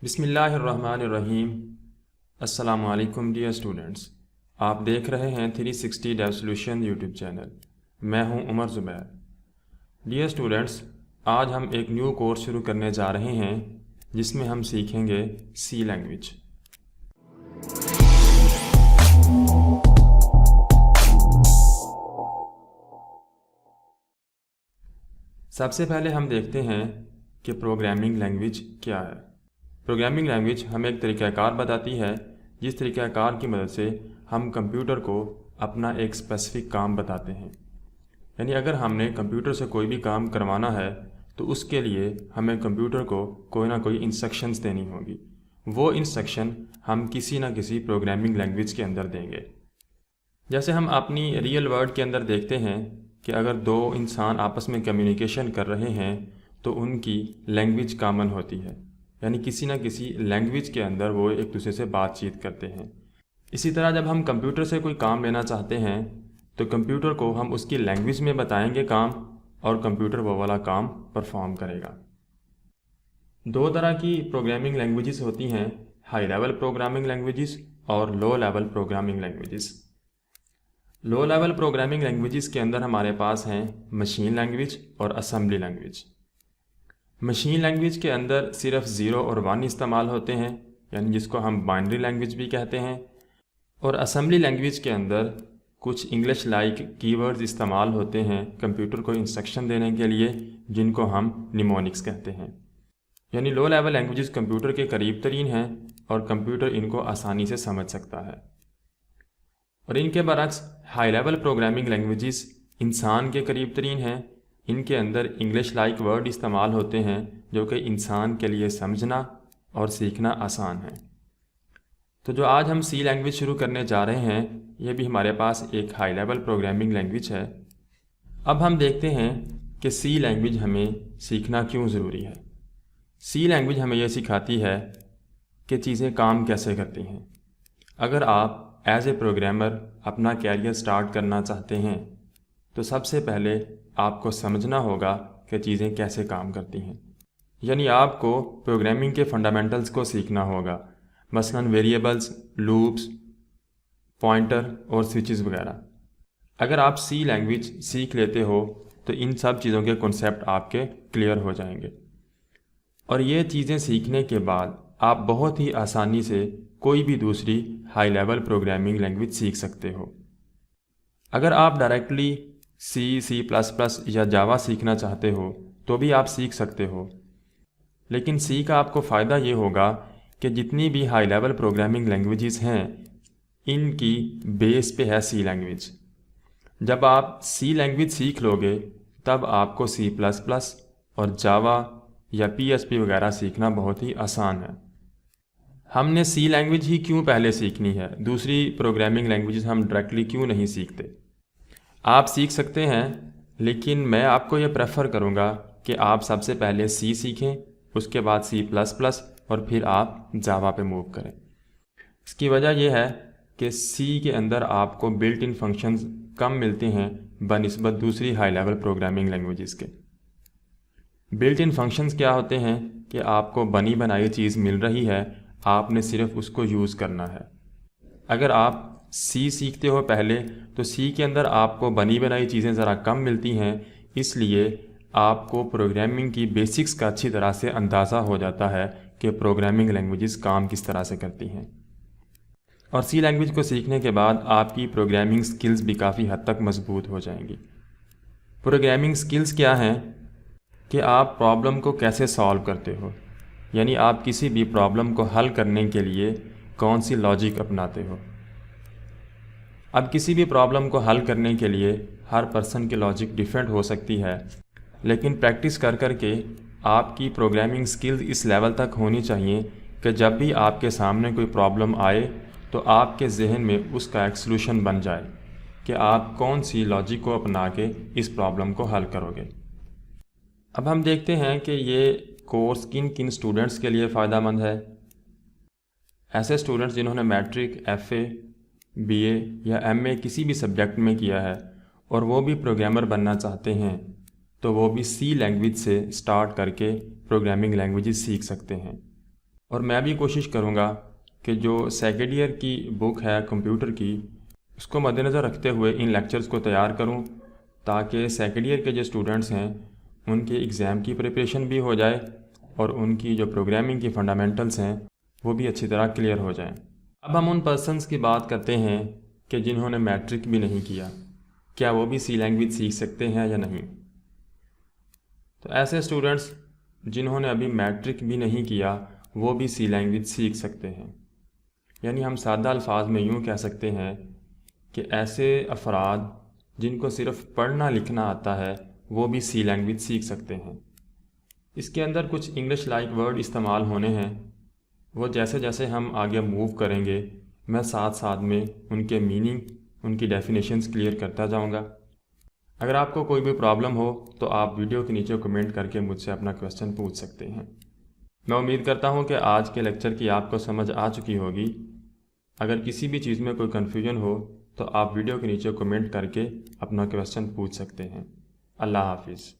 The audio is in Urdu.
بسم اللہ الرحمن الرحیم۔ السلام علیکم ڈیئر اسٹوڈنٹس، آپ دیکھ رہے ہیں 360 ڈیو سولوشن یوٹیوب چینل۔ میں ہوں عمر زبیر۔ ڈیئر اسٹوڈنٹس، آج ہم ایک نیو کورس شروع کرنے جا رہے ہیں جس میں ہم سیکھیں گے سی لینگویج۔ سب سے پہلے ہم دیکھتے ہیں کہ پروگرامنگ لینگویج کیا ہے۔ پروگرامنگ لینگویج ہمیں ایک طریقہ کار بتاتی ہے جس طریقہ کار کی مدد سے ہم کمپیوٹر کو اپنا ایک اسپیسیفک کام بتاتے ہیں۔ یعنی اگر ہم نے کمپیوٹر سے کوئی بھی کام کروانا ہے تو اس کے لیے ہمیں کمپیوٹر کو کوئی نہ کوئی انسٹرکشنز دینی ہوگی۔ وہ انسٹرکشن ہم کسی نہ کسی پروگرامنگ لینگویج کے اندر دیں گے۔ جیسے ہم اپنی ریئل ورلڈ کے اندر دیکھتے ہیں کہ اگر دو انسان آپس میں کمیونیکیشن کر رہے ہیں تو ان کی لینگویج کامن ہوتی ہے، یعنی کسی نہ کسی لینگویج کے اندر وہ ایک دوسرے سے بات چیت کرتے ہیں۔ اسی طرح جب ہم کمپیوٹر سے کوئی کام لینا چاہتے ہیں تو کمپیوٹر کو ہم اس کی لینگویج میں بتائیں گے کام، اور کمپیوٹر وہ والا کام پرفارم کرے گا۔ دو طرح کی پروگرامنگ لینگویجز ہوتی ہیں، ہائی لیول پروگرامنگ لینگویجز اور low level programming languages. Low level programming languages کے اندر ہمارے پاس ہیں مشین لینگویج اور اسمبلی لینگویج۔ مشین لینگویج کے اندر صرف 0 اور 1 استعمال ہوتے ہیں، یعنی جس کو ہم بائنری لینگویج بھی کہتے ہیں، اور اسمبلی لینگویج کے اندر کچھ انگلش لائک کی ورڈز استعمال ہوتے ہیں کمپیوٹر کو انسٹرکشن دینے کے لیے، جن کو ہم نیمونکس کہتے ہیں۔ یعنی لو لیول لینگویجز کمپیوٹر کے قریب ترین ہیں اور کمپیوٹر ان کو آسانی سے سمجھ سکتا ہے، اور ان کے برعکس ہائی لیول پروگرامنگ لینگویجز انسان کے قریب ترین ہیں۔ ان کے اندر انگلش لائک ورڈ استعمال ہوتے ہیں جو کہ انسان کے لیے سمجھنا اور سیکھنا آسان ہے۔ تو جو آج ہم سی لینگویج شروع کرنے جا رہے ہیں، یہ بھی ہمارے پاس ایک ہائی لیول پروگرامنگ لینگویج ہے۔ اب ہم دیکھتے ہیں کہ سی لینگویج ہمیں سیکھنا کیوں ضروری ہے۔ سی لینگویج ہمیں یہ سکھاتی ہے کہ چیزیں کام کیسے کرتی ہیں۔ اگر آپ ایز اے پروگرامر اپنا کیریئر سٹارٹ کرنا چاہتے ہیں تو سب سے پہلے آپ کو سمجھنا ہوگا کہ چیزیں کیسے کام کرتی ہیں، یعنی آپ کو پروگرامنگ کے فنڈامنٹلز کو سیکھنا ہوگا، مثلاً ویریبلز، لوپس، پوائنٹر اور سوئچز وغیرہ۔ اگر آپ سی لینگویج سیکھ لیتے ہو تو ان سب چیزوں کے کنسیپٹ آپ کے کلیئر ہو جائیں گے، اور یہ چیزیں سیکھنے کے بعد آپ بہت ہی آسانی سے کوئی بھی دوسری ہائی لیول پروگرامنگ لینگویج سیکھ سکتے ہو۔ اگر آپ ڈائریکٹلی سی پلس پلس یا جاوا سیکھنا چاہتے ہو تو بھی آپ سیکھ سکتے ہو، لیکن سی کا آپ کو فائدہ یہ ہوگا کہ جتنی بھی ہائی لیول پروگرامنگ لینگویجز ہیں ان کی بیس پہ ہے سی لینگویج۔ جب آپ سی لینگویج سیکھ لو گے تب آپ کو سی پلس پلس اور جاوا یا پی ایچ پی وغیرہ سیکھنا بہت ہی آسان ہے۔ ہم نے سی لینگویج ہی کیوں پہلے سیکھنی ہے؟ دوسری پروگرامنگ لینگویجز ہم ڈائریکٹلی کیوں نہیں سیکھتے؟ آپ سیکھ سکتے ہیں، لیکن میں آپ کو یہ پریفر کروں گا کہ آپ سب سے پہلے سی سیکھیں، اس کے بعد سی پلس پلس، اور پھر آپ جاوا پہ موو کریں۔ اس کی وجہ یہ ہے کہ سی کے اندر آپ کو بلٹ ان فنکشنز کم ملتے ہیں بنسبت دوسری ہائی لیول پروگرامنگ لینگویجز کے۔ بلٹ ان فنکشنز کیا ہوتے ہیں کہ آپ کو بنی بنائی چیز مل رہی ہے، آپ نے صرف اس کو یوز کرنا ہے۔ اگر آپ سی سیکھتے ہو پہلے تو سی کے اندر آپ کو بنی بنائی چیزیں ذرا کم ملتی ہیں، اس لیے آپ کو پروگرامنگ کی بیسکس کا اچھی طرح سے اندازہ ہو جاتا ہے کہ پروگرامنگ لینگویجز کام کس طرح سے کرتی ہیں۔ اور سی لینگویج کو سیکھنے کے بعد آپ کی پروگرامنگ سکلز بھی کافی حد تک مضبوط ہو جائیں گی۔ پروگرامنگ سکلز کیا ہیں کہ آپ پرابلم کو کیسے سالو کرتے ہو، یعنی آپ کسی بھی پرابلم کو حل کرنے کے لیے کون سی لاجک اپناتے ہو۔ اب کسی بھی پرابلم کو حل کرنے کے لیے ہر پرسن کی لاجک ڈیفرنٹ ہو سکتی ہے، لیکن پریکٹس کر کر کے آپ کی پروگرامنگ سکلز اس لیول تک ہونی چاہیے کہ جب بھی آپ کے سامنے کوئی پرابلم آئے تو آپ کے ذہن میں اس کا ایک سلوشن بن جائے کہ آپ کون سی لاجک کو اپنا کے اس پرابلم کو حل کرو گے۔ اب ہم دیکھتے ہیں کہ یہ کورس کن کن اسٹوڈنٹس کے لیے فائدہ مند ہے۔ ایسے اسٹوڈنٹس جنہوں نے میٹرک، ایف اے، بی اے یا ایم اے کسی بھی سبجیکٹ میں کیا ہے اور وہ بھی پروگرامر بننا چاہتے ہیں تو وہ بھی سی لینگویج سے سٹارٹ کر کے پروگرامنگ لینگویجز سیکھ سکتے ہیں۔ اور میں بھی کوشش کروں گا کہ جو سیکنڈ ایئر کی بک ہے کمپیوٹر کی اس کو مد نظر رکھتے ہوئے ان لیکچرز کو تیار کروں، تاکہ سیکنڈ ایئر کے جو اسٹوڈنٹس ہیں ان کے ایگزام کی پریپریشن بھی ہو جائے اور ان کی جو پروگرامنگ کی فنڈامنٹلز ہیں وہ بھی اچھی طرح کلیئر ہو جائیں۔ اب ہم ان پرسنز کی بات کرتے ہیں کہ جنہوں نے میٹرک بھی نہیں کیا، کیا وہ بھی سی لینگویج سیکھ سکتے ہیں یا نہیں؟ تو ایسے اسٹوڈنٹس جنہوں نے ابھی میٹرک بھی نہیں کیا وہ بھی سی لینگویج سیکھ سکتے ہیں، یعنی ہم سادہ الفاظ میں یوں کہہ سکتے ہیں کہ ایسے افراد جن کو صرف پڑھنا لکھنا آتا ہے وہ بھی سی لینگویج سیکھ سکتے ہیں۔ اس کے اندر کچھ انگلش لائک ورڈ استعمال ہونے ہیں، وہ جیسے جیسے ہم آگے موو کریں گے میں ساتھ ساتھ میں ان کے میننگ، ان کی ڈیفینیشنز کلیئر کرتا جاؤں گا۔ اگر آپ کو کوئی بھی پرابلم ہو تو آپ ویڈیو کے نیچے کمنٹ کر کے مجھ سے اپنا کویسچن پوچھ سکتے ہیں۔ میں امید کرتا ہوں کہ آج کے لیکچر کی آپ کو سمجھ آ چکی ہوگی۔ اگر کسی بھی چیز میں کوئی کنفیوژن ہو تو آپ ویڈیو کے نیچے کمنٹ کر کے اپنا کویسچن پوچھ سکتے ہیں۔ اللہ حافظ۔